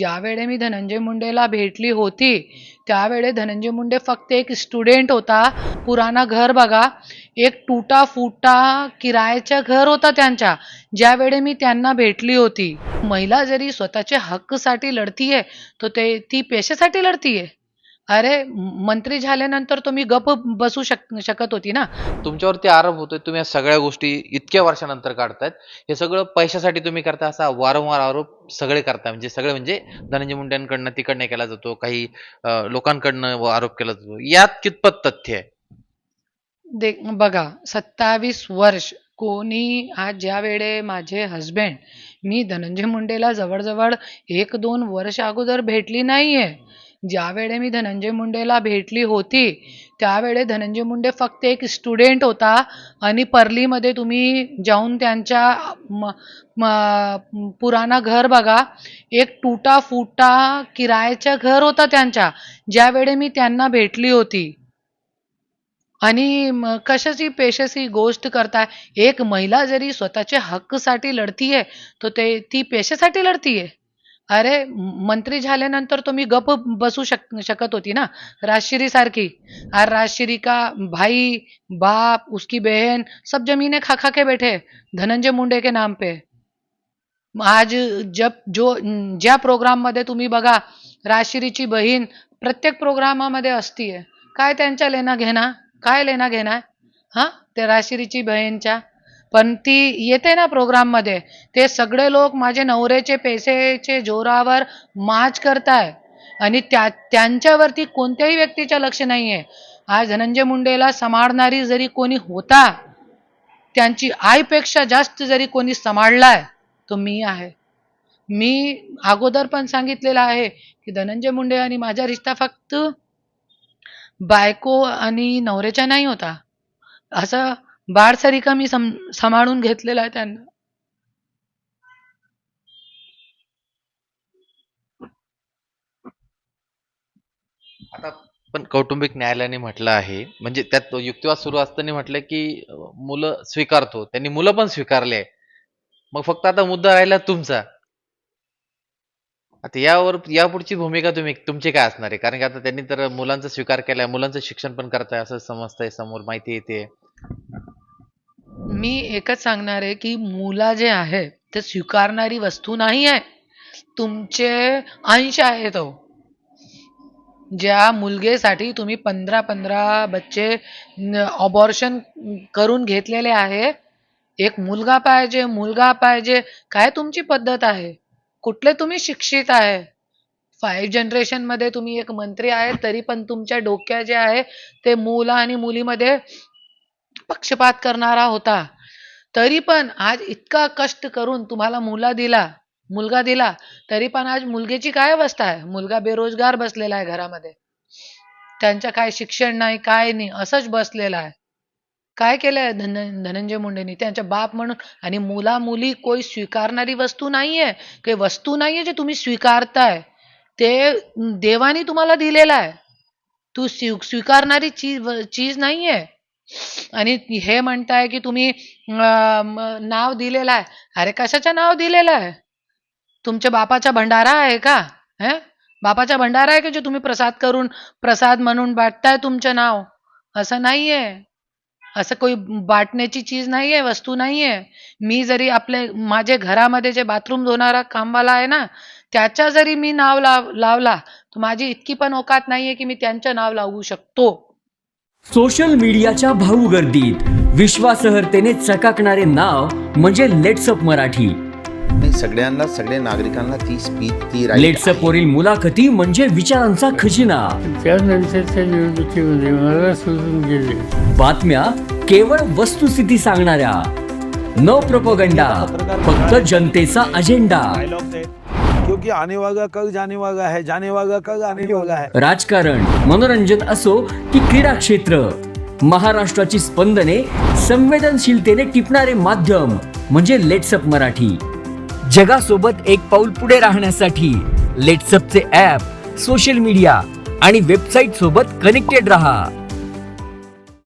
ज्यावेळी मी धनंजय मुंडेला भेटली होती, त्यावेळी धनंजय मुंडे फक्त एक स्टुडंट होता. पुराना घर बघा, एक टूटा-फूटा किरायाचं घर होतं त्यांच्या. ज्यावेळी मी त्यांना भेटली होती. महिला जरी स्वतःच्या हक्कसाठी लढतीये, तर ती पैशासाठी लढतीये. अरे, मंत्री झाल्यानंतर तुम्ही गप्प बसू शकत होती ना. तुमच्यावरती आरोप होतोय, तुम्ही या सगळ्या गोष्टी इतक्या वर्षानंतर काढतायत. हे सगळं पैशासाठी तुम्ही करता असा वारंवार आरोप सगळे करता. म्हणजे धनंजय मुंडेंकडनं तिकडनं केला जातो, काही लोकांकडनं आरोप केला जातो. यात कितपत तथ्य आहे? बघा, 27 वर्ष कोणी आज ज्यावेळे माझे हस्बंड मी धनंजय मुंडेला जवळ-जवळ 1-2 वर्ष अगोदर भेटली नाहीये. ज्यावेळी मी धनंजय मुंडेला भेटली होती, त्यावेळी धनंजय मुंडे फक्त एक स्टुडंट होता आणि परलीमध्ये तुम्ही जाऊन त्यांच्या पुराना घर बघा, एक टूटा-फूटा किरायाचं घर होतं त्यांच्या. ज्यावेळी मी त्यांना भेटली होती. आणि कशाची पेशाची गोष्ट करताय. एक महिला जरी स्वतःच्या हक्कसाठी लढतीये, तर ती पैशासाठी लढतीये. अरे, मंत्री झाल्यानंतर तुम्ही गप्प बसू शकत होती ना. राजश्री सारखी. और राजश्री का भाई, बाप, उसकी बहन सब जमीनें खा खा के बैठे धनंजय मुंडे के नाम पे. आज ज्या प्रोग्राममध्ये तुम्ही बघा, राजश्रीची बहीण प्रत्येक प्रोग्रामामध्ये असतीये. काय त्यांच्या लेना घेणं? काय लेना घेणं आहे? हां, त्या राजश्रीची बहीणच्या. पण ती येते ना प्रोग्राममध्ये, ते सगळे लोक माझे नवऱ्याचे पैसेचे जोरावर माच करताय आणि त्यांच्यावरती कोणत्याही व्यक्तीचं लक्ष नाहीये. आज धनंजय मुंडेला सांभाळणारी जरी कोणी होता, त्यांची आईपेक्षा जास्त जरी कोणी सांभाळलाय, तो मी आहे. मी अगोदर पण सांगितलेलं आहे की धनंजय मुंडे आणि माझा रिश्ता फक्त बायको आणि नवऱ्याचा नाही होता. असं बाळसारिका मी सांभाळून घेतलेला आहे त्यांना. आता पण कौटुंबिक न्यायालयाने म्हटलं आहे, म्हणजे त्यात युक्तिवाद सुरू असताना म्हटलं की मुलं स्वीकारतो. त्यांनी मुलं पण स्वीकारले आहे. मग फक्त आता मुद्दा राहिला तुमचा. आता यापुढची भूमिका तुमची काय असणार आहे? कारण की आता त्यांनी तर मुलांचा स्वीकार केलाय, मुलांचं शिक्षण पण करताय असं समजतंय, समोर माहिती येते. मी एकच सांगणार आहे की मुलं जे आहे ते स्वीकारणारी वस्तू नाही आहे. तुमचे अंश आहे तो. ज्या मुलगेसाठी तुम्ही 15-15 बच्चे अबॉर्शन करून घेतलेले आहे. एक मुलगा पाहिजे. काय तुमची पद्धत आहे? कुठले तुम्ही शिक्षित आहे? 5 जनरेशनमध्ये तुम्ही एक मंत्री आहे, तरी पण तुमच्या डोक्यात जे आहे ते मुलं आणि मुलीमध्ये पक्षपात करणारा होता. तरी पण आज इतका कष्ट करून तुम्हाला मुलगा दिला, तरी पण आज मुलगीची काय अवस्था आहे? मुलगा बेरोजगार बसलेला आहे घरामध्ये. त्यांचं काय शिक्षण नाही, काय नाही, असंच बसलेला आहे. काय केलंय धनंजय मुंडेंनी? त्यांच्या बाप म्हणून. आणि मुला-मुली कोई स्वीकारणारी वस्तू नाहीये. काही वस्तू नाहीये जे तुम्ही स्वीकारताय. ते देवाने तुम्हाला दिलेलं आहे. तू स्वीकारणारी चीज नाहीये. आणि हे म्हणताय की तुम्ही नाव दिलेलं आहे. अरे, कशाचं नाव दिलेलं आहे? तुमच्या बापाचा भंडारा आहे का? बापाचा भंडारा आहे की जे तुम्ही प्रसाद म्हणून बांटताय तुमचं नाव? असं नाहीये. असं काही बाटण्याची चीज नाहीये, वस्तू नाहीये. मी जरी माझ्या घरामध्ये जे बाथरूम धुणारा कामवाला आहे ना, त्याचा जरी मी नाव लावला, तर माझी इतकी पण औकात नाहीये की मी त्यांचं नाव लावू शकतो. सोशल मीडियाच्या भाऊ गर्दीत विश्वासार्हतेने चकाकणारे नाव म्हणजे लेट्सअप मराठी. सगळ्या नागरिकांना ती स्पीच ती लेट्सअप वरील मुलाखती म्हणजे विचारांचा खजिना. त्यानंतरच्या निवडणुकीमध्ये मला सोडून गेले. बातम्या केवळ वस्तुस्थिती सांगणाऱ्या, न प्रोपगंडा, फक्त जनतेचा अजेंडा. क्योंकि आने वाला कल जाने वाला है, जाने वाला कल आने वाला है. राजकारण, मनोरंजन असो की क्रीडा क्षेत्र, महाराष्ट्राची स्पंदने संवेदनशीलतेने टिपणारे माध्यम म्हणजे लेट्सअप मराठी. जगासोबत एक पाऊल पुढे राहण्यासाठी लेट्सअपचे ॲप, सोशल मीडिया आणि वेबसाईट सोबत कनेक्टेड रहा.